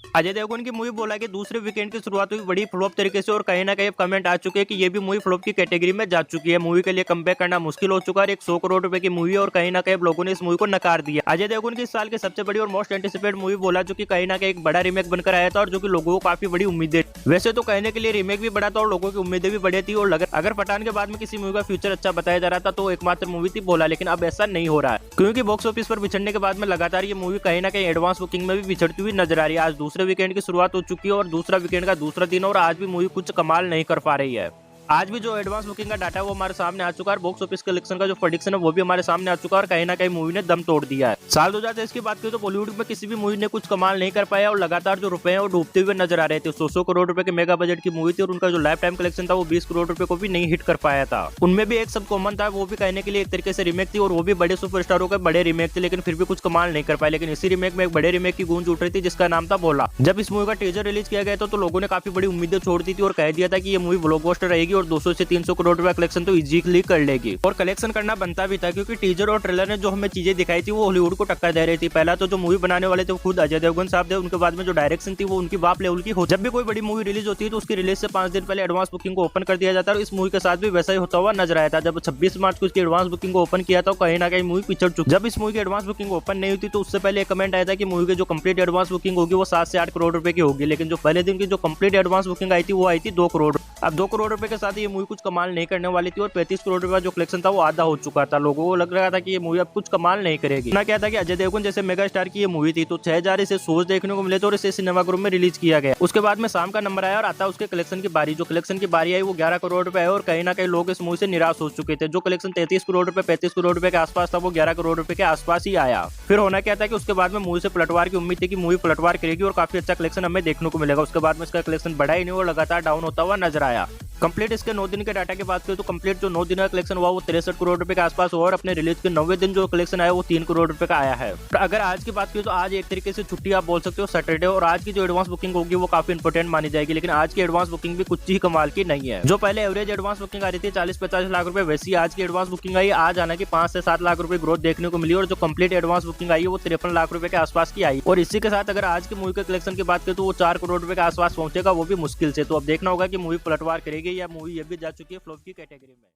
अजय देवगन की मूवी बोला कि दूसरे वीकेंड की शुरुआत हुई बड़ी फ्लॉप तरीके से और कहीं ना कहीं कमेंट आ चुके हैं कि ये भी मूवी फ्लॉप की कैटेगरी में जा चुकी है। मूवी के लिए कमबैक करना मुश्किल हो चुका है। एक 100 करोड़ रुपए की मूवी और कहीं ना कहीं लोगों ने इस मूवी को नकार दिया। अजय देवगन की इस साल की सबसे बड़ी और मोस्ट एंटिसिपेटेड मूवी बोला जो कि कहीं ना कहीं एक बड़ा रीमेक बनकर आया था और जो कि लोगों को काफी बड़ी उम्मीदें, वैसे तो कहने के लिए रीमेक भी बड़ा था और लोगों की उम्मीदें भी बड़ी थी। और अगर पठान के बाद में किसी मूवी का फ्यूचर अच्छा बताया जा रहा था तो एकमात्र मूवी थी बोला, लेकिन अब ऐसा नहीं हो रहा है क्योंकि बॉक्स ऑफिस पर बिछड़ने के बाद में लगातार ये मूवी कहीं ना कहीं एडवांस बुकिंग में भी बिछड़ती हुई नजर आ रही है। आज दूसरे वीकेंड की शुरुआत हो चुकी है और दूसरा वीकेंड का दूसरा दिन और आज भी मूवी कुछ कमाल नहीं कर पा रही है। आज भी जो एडवांस बुकिंग का डाटा है वो हमारे सामने आ चुका है। बॉक्स ऑफिस कलेक्शन का जो प्रेडिक्शन है वो भी हमारे सामने आ चुका है और कहीं ना कहीं मूवी ने दम तोड़ दिया है। साल 2023 की बात करें तो बॉलीवुड में किसी भी मूवी ने कुछ कमाल नहीं कर पाया और लगातार जो रुपए हैं वो डूबते हुए नजर आ रहे थे। 100 करोड़ रुपए के मेगा बजट की मूवी थी और उनका जो लाइफ टाइम कलेक्शन था वो 20 करोड़ रुपए को भी नहीं हिट कर पाया था। उनमें भी एक सब कॉमन था, वो भी कहने के लिए एक तरीके से रीमेक थी और वो भी बड़े सुपरस्टारों के बड़े रीमेक थे, लेकिन फिर भी कुछ कमाल नहीं कर पाए। लेकिन इसी रीमेक में एक बड़े रीमेक की गूंज उठ रही थी जिसका नाम था बोला। जब इस मूवी का टीजर रिलीज किया गया था तो लोगों ने काफी बड़ी उम्मीदें छोड़ दी थी और कह दिया था कि ये मूवी ब्लॉकबस्टर रहेगी और 200 से 300 करोड़ रुपए कलेक्शन तो इजीली कर लेगी और कलेक्शन करना बनता भी था क्योंकि टीजर और ट्रेलर ने जो हमें चीजें दिखाई थी वो हॉलीवुड को टक्कर दे रही थी। पहला तो जो मूवी बनाने वाले थे वो खुद अजय देवगन साहब थे, उनके बाद में जो डायरेक्शन थी वो उनकी बाप लेवल की हो। जब भी कोई बड़ी मूवी रिलीज होती है तो उसकी रिलीज से 5 दिन पहले एडवांस बुकिंग को ओपन कर दिया जाता है और इस मूवी के साथ भी वैसा ही होता हुआ नजर आया था। जब 26 मार्च को इसकी एडवांस बुकिंग को ओपन किया था कहीं ना कहीं मूवी पिछड़ चुकी। जब इस मूवी की एडवांस बुकिंग ओपन नहीं हुई तो उससे पहले एक कमेंट आया था कि मूवी की जो कंप्लीट एडवांस बुकिंग होगी वो 7 से 8 करोड़ रुपए की होगी, लेकिन जो पहले दिन की जो कंप्लीट एडवांस बुकिंग आई थी वो आई थी 2 करोड़। अब 2 करोड़ रुपए के साथ ये मूवी कुछ कमाल नहीं करने वाली थी और 35 करोड़ रुपए जो कलेक्शन था वो आधा हो चुका था। लोगों को लग रहा था कि ये मूवी अब कुछ कमाल नहीं करेगी। ना क्या था कि अजय देवगन जैसे मेगा स्टार की ये मूवी थी तो 6000 इसे शोज देखने को मिले थे और इसे सिनेमा ग्रुप में रिलीज किया गया। उसके बाद में शाम का नंबर आया और आता उसके कलेक्शन की बारी। जो कलेक्शन की बारी आई वो 11 करोड़ रुपए है और कहीं ना कहीं लोग इस मूवी से निराश हो चुके थे। जो कलेक्शन 33 करोड़ रुपए 35 करोड़ रुपए के आसपास था वो 11 करोड़ रुपए के आसपास ही आया। फिर होना क्या था कि उसके बाद में मूवी से पलटवार की उम्मीद थी कि मूवी पलटवार करेगी और काफी अच्छा कलेक्शन हमें देखने को मिलेगा। उसके बाद में इसका कलेक्शन बढ़ा ही नहीं और लगातार डाउन होता हुआ नजर आया। कंप्लीट इसके 9 दिन के डाटा की बात करें तो कंप्लीट जो 9 दिन का कलेक्शन हुआ वो 63 करोड़ रुपए के आसपास हुआ और अपने रिलीज के 90 दिन जो कलेक्शन आया वो 3 करोड़ रुपए का आया है। अगर आज की बात करें तो आज एक तरीके से छुट्टी आप बोल सकते हो, सैटरडे, और आज की जो एडवांस बुकिंग होगी वो काफी इंपोर्टेंट मानी जाएगी। लेकिन आज की एडवांस बुकिंग भी कुछ ही कमाल की नहीं है। जो पहले एवरेज एडवांस बुकिंग आ रही थी 40-50 लाख रुपए, वैसी आज की एडवांस बुकिंग आई। आज आना की 5 से 7 लाख रुपए ग्रोथ देखने को मिली और जो कंप्लीट एडवांस बुकिंग आई है वो 53 लाख रुपए के आसपास की आई। और इसी के साथ अगर आज की मूवी के कलेक्शन की बात करें तो वो 4 करोड़ रुपए के आसपास पहुंचेगा, वो भी मुश्किल से। तो अब देखना होगा कि मूवी पलटवार करेगी या मूवी ये भी जा चुकी है फ्लॉप की कैटेगरी में।